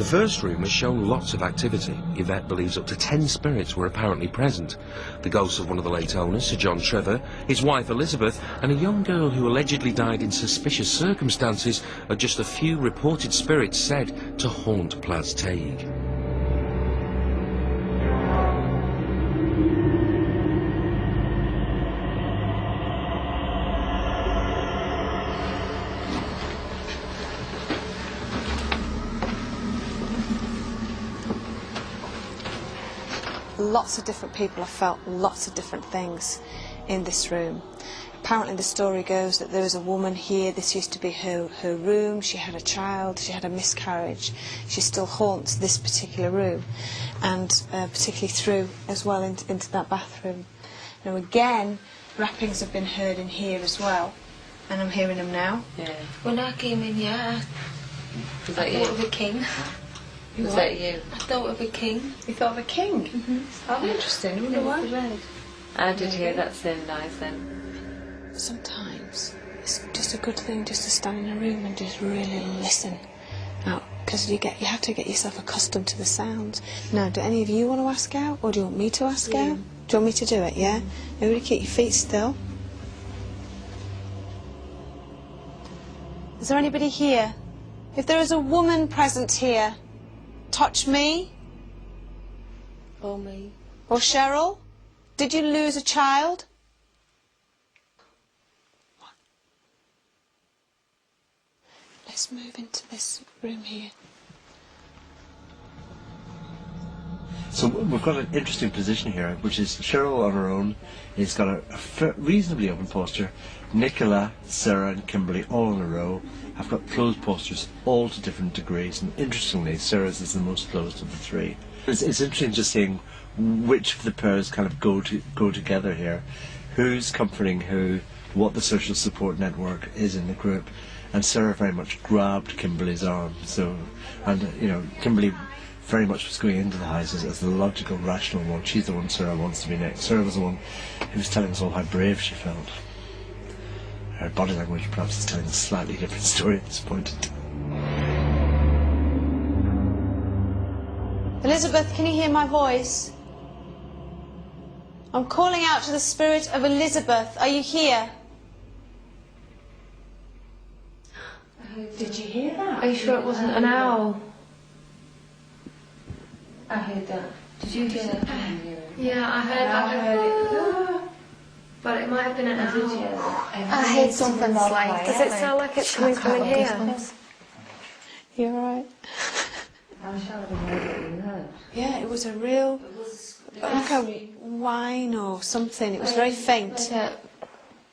The first room has shown lots of activity. Yvette believes up to 10 spirits were apparently present. The ghosts of one of the late owners, Sir John Trevor, his wife Elizabeth, and a young girl who allegedly died in suspicious circumstances are just a few reported spirits said to haunt Plas Teig. Lots of different people have felt lots of different things in this room. Apparently the story goes that there was a woman here, this used to be her room, she had a child, she had a miscarriage. She still haunts this particular room, and particularly through as well into that bathroom. Now again, rappings have been heard in here as well, and I'm hearing them now. Yeah. When I came in here, I thought of a king. Was that you? I thought of a king. You thought of a king? Oh, interesting. I wonder why. I did hear that same night then. Sometimes it's just a good thing just to stand in a room and just really listen out, because you have to get yourself accustomed to the sounds. Now, do any of you want to ask out, or do you want me to ask out? Do you want me to do it? Yeah. Everybody, keep your feet still. Is there anybody here? If there is a woman present here, touch me. Or me. Or Cheryl. Did you lose a child? What? Let's move into this room here. So we've got an interesting position here, which is Cheryl on her own has got a reasonably open posture. Nicola, Sarah and Kimberly all in a row have got closed postures, all to different degrees, and interestingly Sarah's is the most closed of the three. It's interesting just seeing which of the pairs kind of go together here, who's comforting who, what the social support network is in the group, and Sarah very much grabbed Kimberly's arm. So, and you know, Kimberly very much was going into the house as the logical, rational one. She's the one Sarah wants to be next. Sarah was the one who was telling us all how brave she felt. Her body language perhaps is telling a slightly different story at this point. Elizabeth, can you hear my voice? I'm calling out to the spirit of Elizabeth. Are you here? Did you hear that? Are you sure it wasn't an owl? I heard that. Did you hear that? Yeah, I heard it. But it might have been an owl. I heard something slight. Does it sound like it's coming from in here? You're right. I'm sure I heard it in her. Yeah, it was a real, like a whine or something. It was very faint.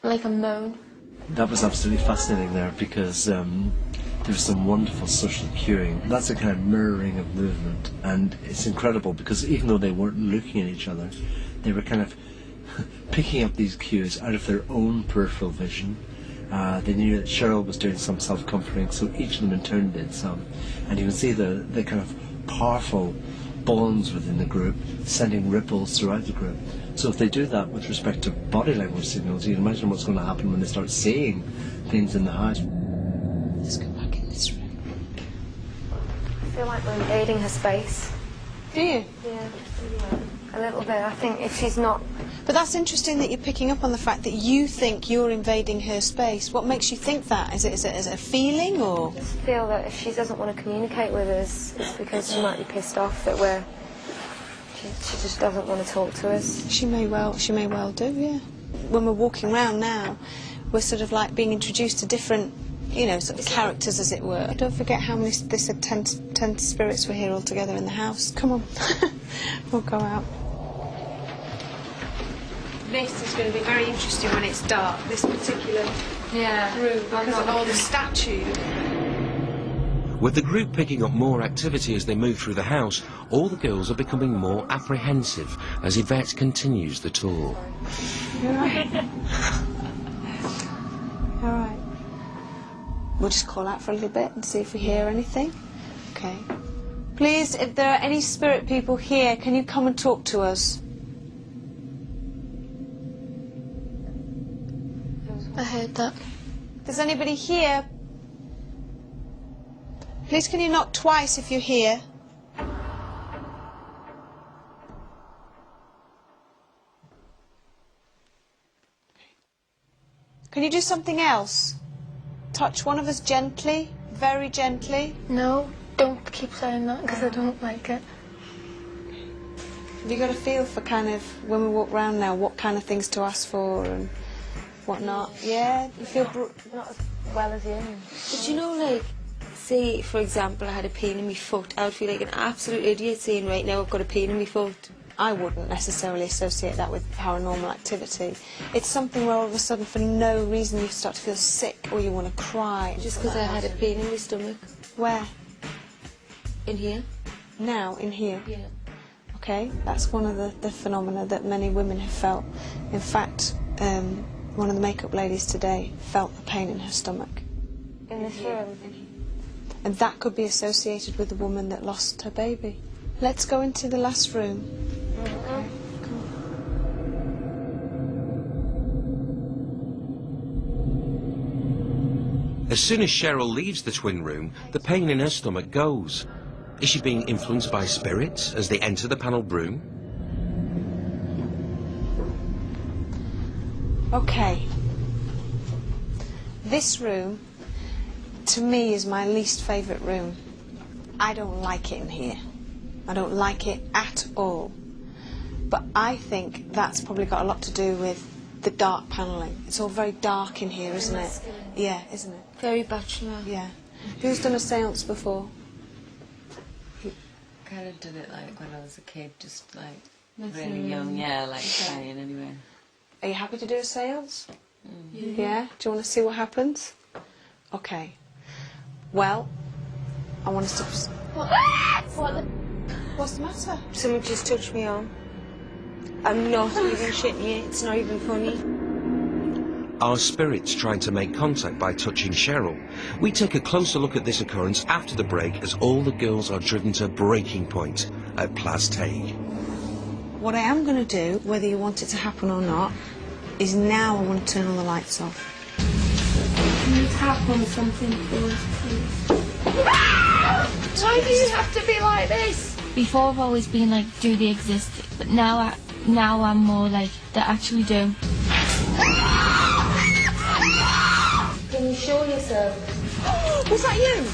Like a moan. That was absolutely fascinating there, because there was some wonderful social cueing. That's a kind of mirroring of movement, and it's incredible because even though they weren't looking at each other, they were kind of picking up these cues out of their own peripheral vision. They knew that Cheryl was doing some self-comforting, so each of them in turn did some. And you can see the kind of powerful bonds within the group, sending ripples throughout the group. So if they do that with respect to body language signals, you can imagine what's going to happen when they start seeing things in the house. Let's go back in this room. I feel like we're invading her space. Do you? Yeah, a little bit. I think if she's not... But that's interesting that you're picking up on the fact that you think you're invading her space. What makes you think that? Is it a feeling, or...? I just feel that if she doesn't want to communicate with us, it's because she might be pissed off that we're... She just doesn't want to talk to us. She may well do, yeah. When we're walking around now, we're sort of like being introduced to different, you know, sort of characters, as it were. Don't forget how many, they said 10 spirits were here all together in the house. Come on, we'll go out. This is going to be very interesting when it's dark, this particular room, because of all the statues. With the group picking up more activity as they move through the house, all the girls are becoming more apprehensive as Yvette continues the tour. You're right. All right. We'll just call out for a little bit and see if we hear anything. Okay. Please, if there are any spirit people here, can you come and talk to us? I heard that. If there's anybody here Please can you knock twice if you're here? Can you do something else? Touch one of us gently, very gently. No, don't keep saying that because I don't like it. Have you got a feel for kind of, when we walk around now, what kind of things to ask for and whatnot? Yeah? You feel... Not as well as you. But you know, like, say, for example, I had a pain in my foot. I would feel like an absolute idiot saying, right now I've got a pain in my foot. I wouldn't necessarily associate that with paranormal activity. It's something where all of a sudden, for no reason, you start to feel sick or you want to cry. Just because I had a pain in my stomach. Where? In here. Now, in here? Yeah. Okay, that's one of the phenomena that many women have felt. In fact, one of the makeup ladies today felt a pain in her stomach. In this room. And that could be associated with the woman that lost her baby. Let's go into the last room. As soon as Cheryl leaves the twin room, the pain in her stomach goes. Is she being influenced by spirits as they enter the panelled room? Okay. This room, to me, is my least favourite room. I don't like it in here. I don't like it at all. But I think that's probably got a lot to do with the dark panelling. It's all very dark in here, isn't it? Yeah, isn't it? Very bachelor. Yeah. Who's done a séance before? Kind of did it like when I was a kid, just like really young, yeah, like trying anyway. Are you happy to do a séance? Yeah? Do you want to see what happens? Okay. Well, I want us to... What's the matter? Someone just touched me on. I'm not even shitting you, it's not even funny. Are spirits trying to make contact by touching Cheryl? We take a closer look at this occurrence after the break as all the girls are driven to breaking point at Plas Teigh. What I am going to do, whether you want it to happen or not, is now I want to turn all the lights off. Can you tap on something for us, please? Why do you have to be like this? Before I've always been like, do they exist? But now I'm more like, they actually do. Can you show yourself? Was that you?